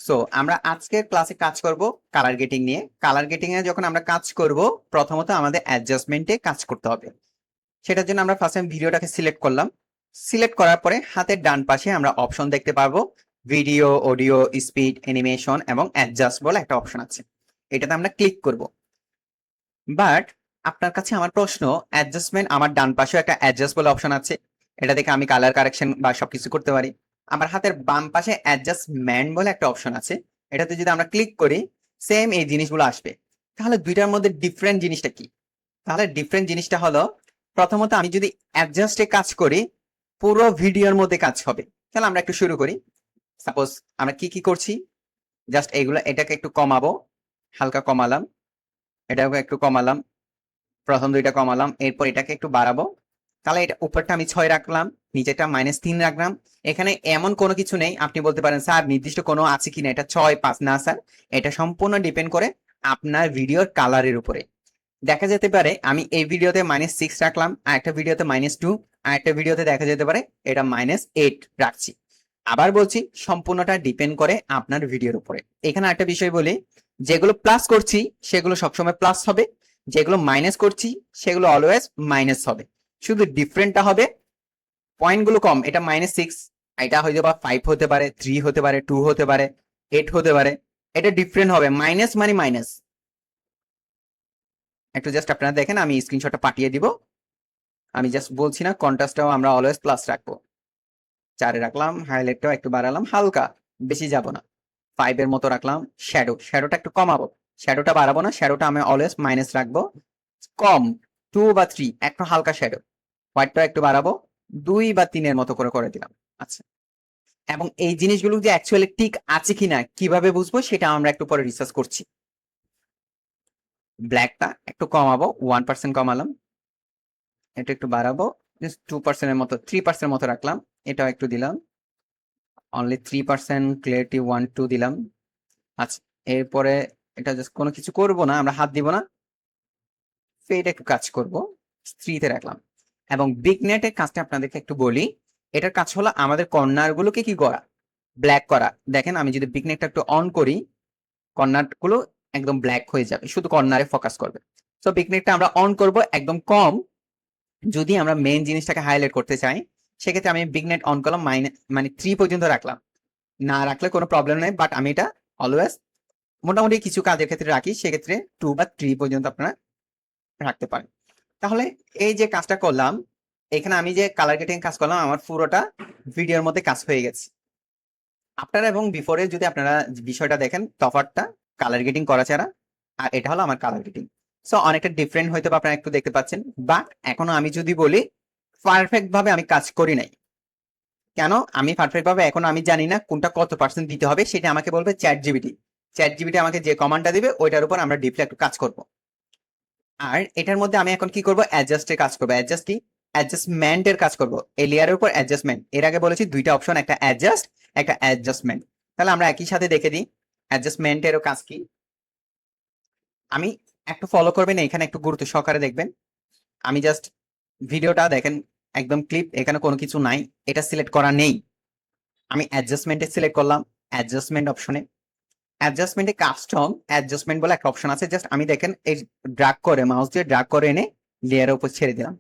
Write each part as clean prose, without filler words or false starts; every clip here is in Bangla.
সো আমরা আজকের ক্লাসে কাজ করব কালার গেটিং নিয়ে। কালার গেটিং এ যখন আমরা কাজ করব, প্রথমত আমাদের অ্যাডজাস্টমেন্টে কাজ করতে হবে। সেটার জন্য আমরা ফার্স্ট ভিডিওটাকে সিলেক্ট করলাম। সিলেক্ট করার পরে হাতের ডান পাশে আমরা অপশন দেখতে পারবো, ভিডিও, অডিও, স্পিড, অ্যানিমেশন এবং অ্যাডজাস্ট বলে একটা অপশন আছে। এটাতে আমরা ক্লিক করব। বাট আপনার কাছে আমার প্রশ্ন, অ্যাডজাস্টমেন্ট আমার ডান পাশেও একটা অ্যাডজাস্ট বলে অপশন আছে, এটা দেখে আমি কালার কারেকশন বা সবকিছু করতে পারি। আমার হাতের বাম পাশে অ্যাডজাস্টমেন্ট বলে একটা অপশন আছে, এটাতে যদি আমরা ক্লিক করি সেম এই জিনিসগুলো আসবে। তাহলে দুইটার মধ্যে ডিফারেন্ট জিনিসটা কি? তাহলে ডিফারেন্ট জিনিসটা হলো, প্রথমত আমি যদি অ্যাডজাস্টে কাজ করি পুরো ভিডিওর মধ্যে কাজ হবে। তাহলে আমরা একটু শুরু করি। সাপোজ আমরা কি কি করছি, জাস্ট এগুলো, এটাকে একটু কমাবো, হালকা কমালাম, এটাকে একটু কমালাম, প্রথম দুইটা কমালাম, এরপর এটাকে একটু বাড়াবো। তাহলে এটা উপরটা আমি 6 রাখলাম, নিচেটা -3 রাখলাম। এখানে এমন কোনো কিছু নেই আপনি বলতে পারেন স্যার নির্দিষ্ট কোনো আছে কিনা এটা 6, 5। না স্যার, এটা সম্পূর্ণ ডিপেন্ড করে আপনার ভিডিওর কালারের উপরে। দেখা যেতে পারে আমি এই ভিডিওতে -6 রাখলাম, আর একটা ভিডিওতে -2, আর একটা ভিডিওতে দেখা যেতে পারে এটা -8 রাখছি। আবার বলছি, সম্পূর্ণটা ডিপেন্ড করে আপনার ভিডিওর উপরে। এখানে একটা বিষয় বলি, যেগুলো প্লাস করছি সেগুলো সবসময় প্লাস হবে, যেগুলো মাইনাস করছি সেগুলো অলওয়েজ মাইনাস হবে। শুধু ডিফারেন্টটা হবে পয়েন্টগুলো কম। এটা -6, এটা হয়তো বা 5 হতে পারে, 3 হতে পারে, 2 হতে পারে, 8 হতে পারে। এটা ডিফারেন্ট হবে, মাইনাস মানে মাইনাস। একটু জাস্ট আপনারা দেখেন, আমি স্ক্রিনশটটা পাঠিয়ে দিব। আমি জাস্ট বলছি না, কন্ট্রাস্টটাও আমরা অলওয়েজ প্লাস রাখবো। 4 রাখলাম, হাইলাইটটাও একটু বাড়ালাম হালকা, বেশি যাব না। 5 এর মতো রাখলাম। শ্যাডোটা একটু কমাবো, শ্যাডোটা বাড়াবো না, শ্যাডোটা আমি অলওয়েজ মাইনাস রাখবো। কম 2 বা 3, একটু হালকা শ্যাডো। হোয়াইটটা একটু বাড়াবো, 2 বা 3 এর মতো করে দিলাম। আচ্ছা, এবং এই জিনিসগুলো যে অ্যাকচুয়ালি ঠিক আছে কিনা কিভাবে বুঝবো সেটা আমরা একটু পরে রিসার্চ করছি। ব্ল্যাকটা একটু কমাবো, 1% কমালাম, এটা একটু বাড়াবো, জাস্ট 2% এর মতো, 3% এর মতো রাখলাম। এটাও একটু দিলাম, অনলি 3%। ক্লিয়ারিটি 1, 2 দিলাম। আচ্ছা, এরপরে এটা জাস্ট কোনো কিছু করব না, আমরা হাত দিব না, ফেড একটু কাজ করব, 3 তে রাখলাম। এবং বিগ নেটের কাজটা আপনাদেরকে একটু বলি, এটার কাজ হলো আমাদের কর্নার গুলোকে কি করা, ব্ল্যাক করা। দেখেন আমি যদি বিগ নেটটা একটু অন করি, কর্নার গুলো একদম ব্ল্যাক হয়ে যাবে, শুধু কর্নারে ফোকাস করবে। সো বিগ নেটটা আমরা অন করব একদম কম। যদি আমরা মেইন জিনিসটাকে হাইলাইট করতে চাই, সেক্ষেত্রে আমি বিগ নেট অন করলাম, মানে 3 পর্যন্ত রাখলাম। না রাখলে কোনো প্রবলেম নেই, বাট আমি এটা অলওয়েজ মোটামুটি কিছু কাজের ক্ষেত্রে রাখি, সেক্ষেত্রে 2 বা 3 পর্যন্ত আপনারা রাখতে পারেন। তাহলে এই যে কাজটা করলাম, এখানে আমি যে কালার গেটিং কাজ করলাম, আমার পুরোটা ভিডিওর মধ্যে কাজ হয়ে গেছে। আপনারা এবং বিফোরে যদি আপনারা বিষয়টা দেখেন, তফাৎটা কালার গেটিং করা ছাড়া, আর এটা হলো আমার কালার গেটিং। সো অনেকটা ডিফারেন্ট হয়তো আপনারা একটু দেখতে পাচ্ছেন। বাট এখনো আমি যদি বলি পারফেক্ট ভাবে আমি কাজ করি নাই। কেন আমি পারফেক্ট ভাবে এখনো আমি জানি না কোনটা কত পার্সেন্ট দিতে হবে, সেটা আমাকে বলবে চ্যাট জিপিটি। চ্যাট জিপিটি আমাকে যে কমান্ডটা দিবে ওইটার উপর আমরা ডিপলি একটু কাজ করব। আর এটার মধ্যে আমি এখন কি করব, অ্যাডজাস্টের কাজ করব। অ্যাডজাস্ট কি? অ্যাডজাস্টমেন্টের কাজ করব। এই লেয়ারের উপর অ্যাডজাস্টমেন্ট, এর আগে বলেছি দুইটা অপশন, একটা অ্যাডজাস্ট, একটা অ্যাডজাস্টমেন্ট। তাহলে আমরা একই সাথে দেখে দিই অ্যাডজাস্টমেন্টেরও কাজ কি। আমি একটু ফলো করবেন, এখানে একটু গুরুত্ব সহকারে দেখবেন। আমি জাস্ট ভিডিওটা দেখেন, একদম ক্লিপ, এখানে কোনো কিছু নাই, এটা সিলেক্ট করা নেই। আমি অ্যাডজাস্টমেন্টে সিলেক্ট করলাম, অ্যাডজাস্টমেন্ট অপশনে। অ্যাডজাস্টমেন্টে কাস্টম অ্যাডজাস্টমেন্ট বলে একটা অপশন আছে, জাস্ট আমি দেখেন এই ড্র্যাগ করে, মাউস দিয়ে ড্র্যাগ করে এনে লেয়ারের উপর ছেড়ে দিলাম।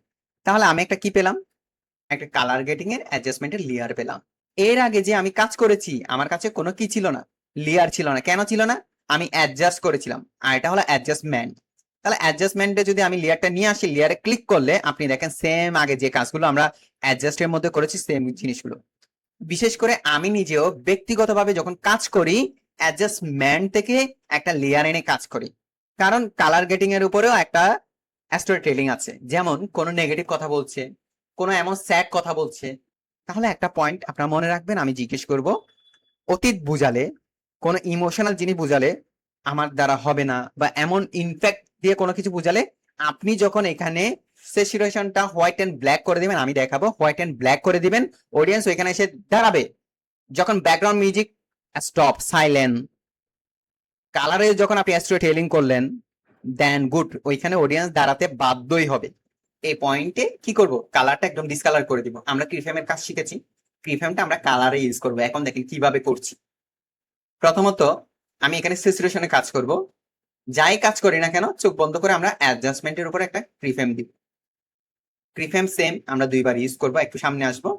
তাহলে আমি একটা কি পেলাম, একটা কালার গেটিং এর অ্যাডজাস্টমেন্টের লেয়ার পেলাম। এর আগে যে আমি কাজ করেছি আমার কাছে কোনো কি ছিল না, লেয়ার ছিল না। কেন ছিল না? আমি অ্যাডজাস্ট করেছিলাম, আর এটা হলো অ্যাডজাস্টমেন্ট। তাহলে অ্যাডজাস্টমেন্টে যদি আমি লেয়ারটা নিয়ে আসি, লেয়ারে ক্লিক করলে আপনি দেখেন সেম আগে যে কাজগুলো আমরা অ্যাডজাস্টের মধ্যে করেছি সেম জিনিসগুলো। বিশেষ করে আমি নিজেও ব্যক্তিগতভাবে যখন কাজ করি, অ্যাডজাস্টমেন্ট থেকে একটা লেয়ার এনে কাজ করি। কারণ কালার গেটিং এর উপরেও একটা স্টোরি টেলিং আছে। যেমন কোনো নেগেটিভ কথা বলছে, কোনো এমন স্যাড কথা বলছে, তাহলে একটা পয়েন্ট আপনারা মনে রাখবেন, আমি জিজ্ঞেস করব, অতীত বুঝালে, কোনো ইমোশনাল জিনিস বুঝালে আমার দ্বারা হবে না, বা এমন ইনফ্যাক্ট দিয়ে কোনো কিছু বুঝালে, আপনি যখন এখানে স্যাচুরেশনটা হোয়াইট এন্ড ব্ল্যাক করে দিবেন, আমি দেখাবো, হোয়াইট এন্ড ব্ল্যাক করে দিবেন, অডিয়েন্স ওইখানে এসে দাঁড়াবে। যখন ব্যাকগ্রাউন্ড মিউজিক স্টপ, সাইলেন্ট, কালারে যখন আপনি স্টোরি টেলিং করলেন, দেন গুড, ওইখানে অডিয়েন্স দাঁড়াতে বাধ্যই হবে। এই পয়েন্টে কি করব, কালারটা একদম ডিসকালার করে দিব। আমরা ক্রিফ্রেমের কাজ শিখেছি, ক্রিফ্রেমটা আমরা কালারে ইউজ করব। এখন দেখেন কিভাবে করছি। প্রথমত আমি এখানে স্যাচুরেশনে কাজ করব। যাই কাজ করি না কেন চোখ বন্ধ করে আমরা অ্যাডজাস্টমেন্টের উপর একটা প্রিফ্রেম দিব। প্রিফ্রেম সেম আমরা দুইবার ইউজ করব। একটু সামনে আসবো,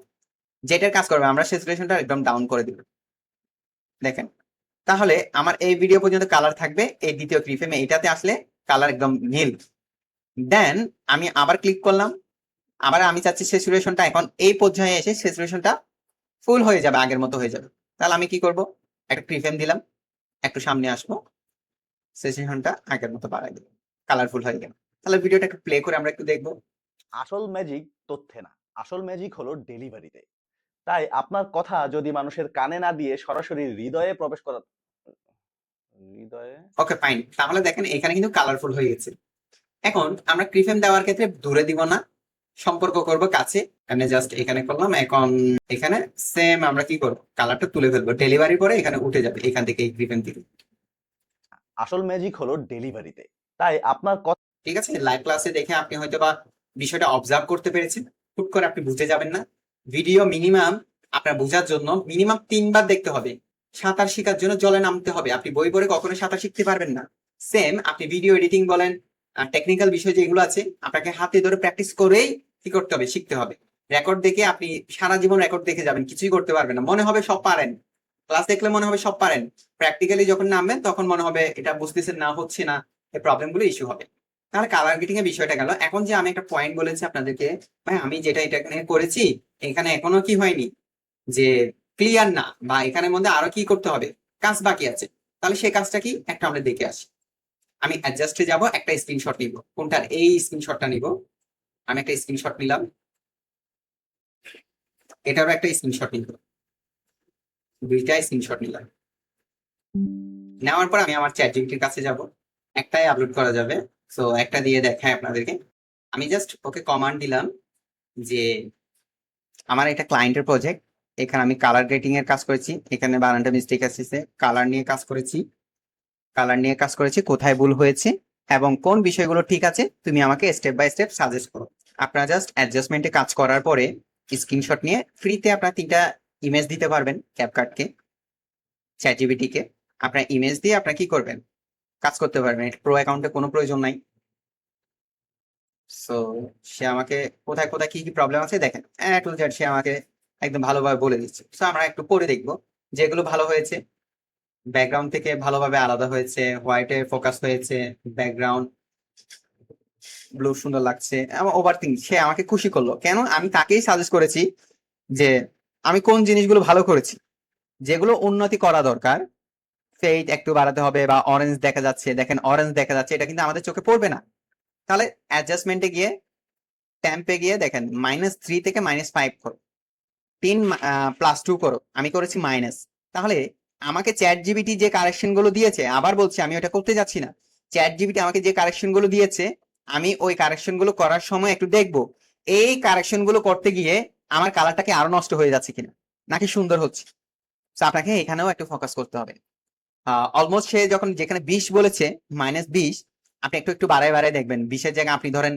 যেটার কাজ করবে আমরা স্যাচুরেশনটা একদম ডাউন করে দিব। দেখেন, তাহলে আমার এই ভিডিও পর্যন্ত কালার থাকবে। এই দ্বিতীয় প্রিফ্রেমে এটাতে আসলে কালার একদম নীল। দেন আমি আবার ক্লিক করলাম, আবার আমি চাচ্ছি স্যাচুরেশনটা এখন এই পর্যায়ে এসে স্যাচুরেশনটা ফুল হয়ে যাবে, আগের মতো হয়ে যাবে। তাহলে আমি কি করব, একটা প্রিফ্রেম দিলাম, একটু সামনে আসবো, স্যাচুরেশনটা আগের মতো বাড়াই দিলাম, কালারফুল হয়ে গেল। তাহলে ভিডিওটা একটু প্লে করে আমরা একটু দেখবো। আসল ম্যাজিক তথ্যে না, আসল ম্যাজিক হলো ডেলিভারিতে। তাই আপনার কথা যদি মানুষের কানে না দিয়ে সরাসরি হৃদয়ে প্রবেশ করা হৃদয়ে ওকে ফাইন, তাহলে দেখেন এখানে কিন্তু কালারফুল হয়ে গেছে। এখন আমরা প্রিফ্রেম দেওয়ার ক্ষেত্রে দূরে দিব না, সম্পর্ক করব কাছে। এখানে জাস্ট এখানে করলাম। এখন এখানে সেম আমরা কি করব, কালারটা তুলে ফেলবো। ডেলিভারি পরে এখানে উঠে যাবে এখান থেকে, এই প্রিফ্রেম থেকে। আসল ম্যাজিক হলো ডেলিভারিতে। তাই আপনার কথা ঠিক আছে, লাইভ ক্লাসে দেখে আপনি হয়তো বা বিষয়টা অবজার্ভ করতে পেরেছেন, হুট করে আপনি বুঝে যাবেন না। ভিডিও মিনিমাম আপনার বোঝার জন্য মিনিমাম 3 বার দেখতে হবে। সাঁতার শেখার জন্য জলে নামতে হবে, আপনি বই পড়ে কখনো সাঁতার শিখতে পারবেন না। সেম আপনি ভিডিও এডিটিং বলেন, টেকনিক্যাল বিষয় যেগুলো আছে আপনাকে হাতে ধরে প্র্যাকটিস করেই কি করতে হবে, শিখতে হবে। রেকর্ড দেখে আপনি সারা জীবন রেকর্ড দেখে যাবেন, কিছুই করতে পারবেন না। মনে হবে সব পারেন, ক্লাস দেখলে মনে হবে সব পারেন, প্র্যাকটিক্যালি যখন নামবেন তখন মনে হবে এটা বুঝতেছেন না, হচ্ছে না, এই প্রবলেমগুলো ইস্যু হবে। তাহলে কালার গ্রেডিং এর বিষয়টা গেল। এখন যে আমি একটা পয়েন্ট বলেছি আপনাদেরকে, ভাই আমি যেটা এটা এখানে করেছি এখানে এখনো কি হয়নি, যে ক্লিয়ার না, বা এখানের মধ্যে আরো কি করতে হবে, কাজ বাকি আছে। তাহলে সেই কাজটা কি একটা আমরা দেখে আসি। আমি অ্যাডজাস্টে যাব, একটা স্ক্রিনশট নিব। কোনটার, এই স্ক্রিনশটটা নিব। আমি একটা স্ক্রিনশট নিলাম, এটারও একটা স্ক্রিনশট নিব, দুইটা স্ক্রিনশট নিলাম। নেওয়ার পর আমি আমার চ্যাট জিপিটির কাছে যাব, একটাই আপলোড করা যাবে। সো একটা দিয়ে দেখাই আপনাদেরকে। আমি জাস্ট ওকে কমান্ড দিলাম যে আমার এটা ক্লায়েন্টের প্রজেক্ট, এখানে আমি কালার গ্রেডিং এর কাজ করেছি, এখানে বানানটা মিস্টেক আসছে, কালার নিয়ে কাজ করেছি, কোথায় ভুল হয়েছে এবং কোন বিষয়গুলো ঠিক আছে তুমি আমাকে স্টেপ বাই স্টেপ সাজেস্ট করো। আপনারা জাস্ট অ্যাডজাস্টমেন্টে কাজ করার পরে স্ক্রিনশট নিয়ে ফ্রিতে আপনারা 3টা ইমেজ দিতে পারবেন ক্যাপকাটকে, চ্যাটজিপিটি কে। আপনার ইমেজ দিয়ে আপনারা কি করবেন, কাজ করতে পারবেন। প্রো অ্যাকাউন্টে কোনো প্রয়োজন নাই। সো সে আমাকে কোথায় কোথায় কি কি প্রবলেম আছে দেখেন, টু জেড সে আমাকে একদম ভালোভাবে বলে দিচ্ছে। সো আমরা একটু পরে দেখবো যেগুলো ভালো হয়েছে। ব্যাকগ্রাউন্ড থেকে ভালোভাবে আলাদা হয়েছে, হোয়াইটে ফোকাস হয়েছে, ব্যাকগ্রাউন্ড ব্লু সুন্দর লাগছে, এবং ওভারথিং সে আমাকে খুশি করলো। কেন, আমি তাকেই সাজেস্ট করেছি যে আমি কোন জিনিসগুলো ভালো করেছি, যেগুলো উন্নতি করা দরকার। ফেড একটু বাড়াতে হবে, বা অরেঞ্জ দেখা যাচ্ছে, দেখেন অরেঞ্জ দেখা যাচ্ছে, এটা কিন্তু আমাদের চোখে পড়বে না। তাহলে অ্যাডজাস্টমেন্টে গিয়ে ট্যাম্পে গিয়ে দেখেন -3 থেকে -5 করো, 3+2 করো। আমি করেছি মাইনাস। তাহলে আমাকে চ্যাট জিপিটি যে কারেকশন গুলো দিয়েছে, আবার বলছি আমি ওটা করতে যাচ্ছি না, চ্যাট জিপিটি আমাকে যে কারেকশন গুলো দিয়েছে আমি ওই কারেকশন গুলো করার সময় একটু দেখবো এই কারেকশন গুলো করতে গিয়ে আমার কালারটাকে আরো নষ্ট হয়ে যাচ্ছে কিনা, নাকি সুন্দর হচ্ছে। তো আপনাকে এখানেও একটু ফোকাস করতে হবে। অলমোস্ট সে যখন যেখানে 20 বলেছে, -20, আপনি একটু একটু বাড়ায় বাড়ায় দেখবেন। 20-এর জায়গায় আপনি ধরেন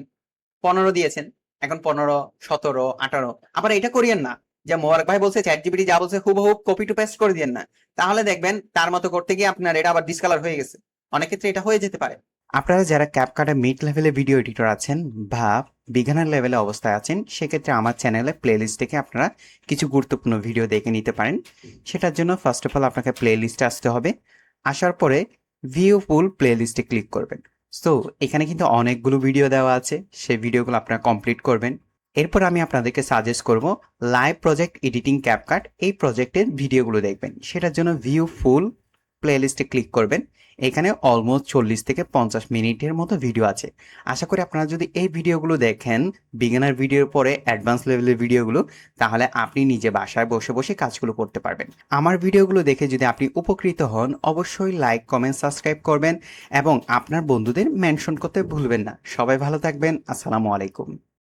15 দিয়েছেন, এখন 15, 17, 18। আবার এটা করিয়েন না যে মোবারক ভাই বলছে চ্যাট জিপিটি যা বলছে হুবহু কপি টু পেস্ট করে দিয়েন না। তাহলে দেখবেন তার মতো করতে গিয়ে আপনার এটা আবার ডিসকালার হয়ে গেছে। অনেক ক্ষেত্রে এটা হয়ে যেতে পারে। আপনারা যারা ক্যাপকাটে মিড লেভেলে ভিডিও এডিটর আছেন বা বিগিনার লেভেলে অবস্থায় আছেন, সেক্ষেত্রে আমার চ্যানেলে প্লেলিস্ট থেকে আপনারা কিছু গুরুত্বপূর্ণ ভিডিও দেখে নিতে পারেন। সেটার জন্য ফার্স্ট অফ অল আপনাকে প্লেলিস্টে আসতে হবে। আসার পরে ভিউ ফুল প্লেলিস্টে ক্লিক করবেন। সো এখানে কিন্তু অনেকগুলো ভিডিও দেওয়া আছে, সেই ভিডিওগুলো আপনারা কমপ্লিট করবেন। এরপর আমি আপনাদেরকে সাজেস্ট করব লাইভ প্রজেক্ট এডিটিং ক্যাপকাট, এই প্রজেক্টের ভিডিওগুলো দেখবেন। সেটার জন্য ভিউ ফুল প্লেলিস্টে ক্লিক করবেন। এখানে অলমোস্ট 40 থেকে 50 মিনিটের মতো ভিডিও আছে। আশা করি আপনারা যদি এই ভিডিওগুলো দেখেন, বিগিনার ভিডিওর পরে অ্যাডভান্স লেভেলের ভিডিওগুলো, তাহলে আপনি নিজে বাসায় বসে বসে কাজগুলো করতে পারবেন। আমার ভিডিওগুলো দেখে যদি আপনি উপকৃত হন, অবশ্যই লাইক, কমেন্ট, সাবস্ক্রাইব করবেন এবং আপনার বন্ধুদের মেনশন করতে ভুলবেন না। সবাই ভালো থাকবেন। আসসালামু আলাইকুম।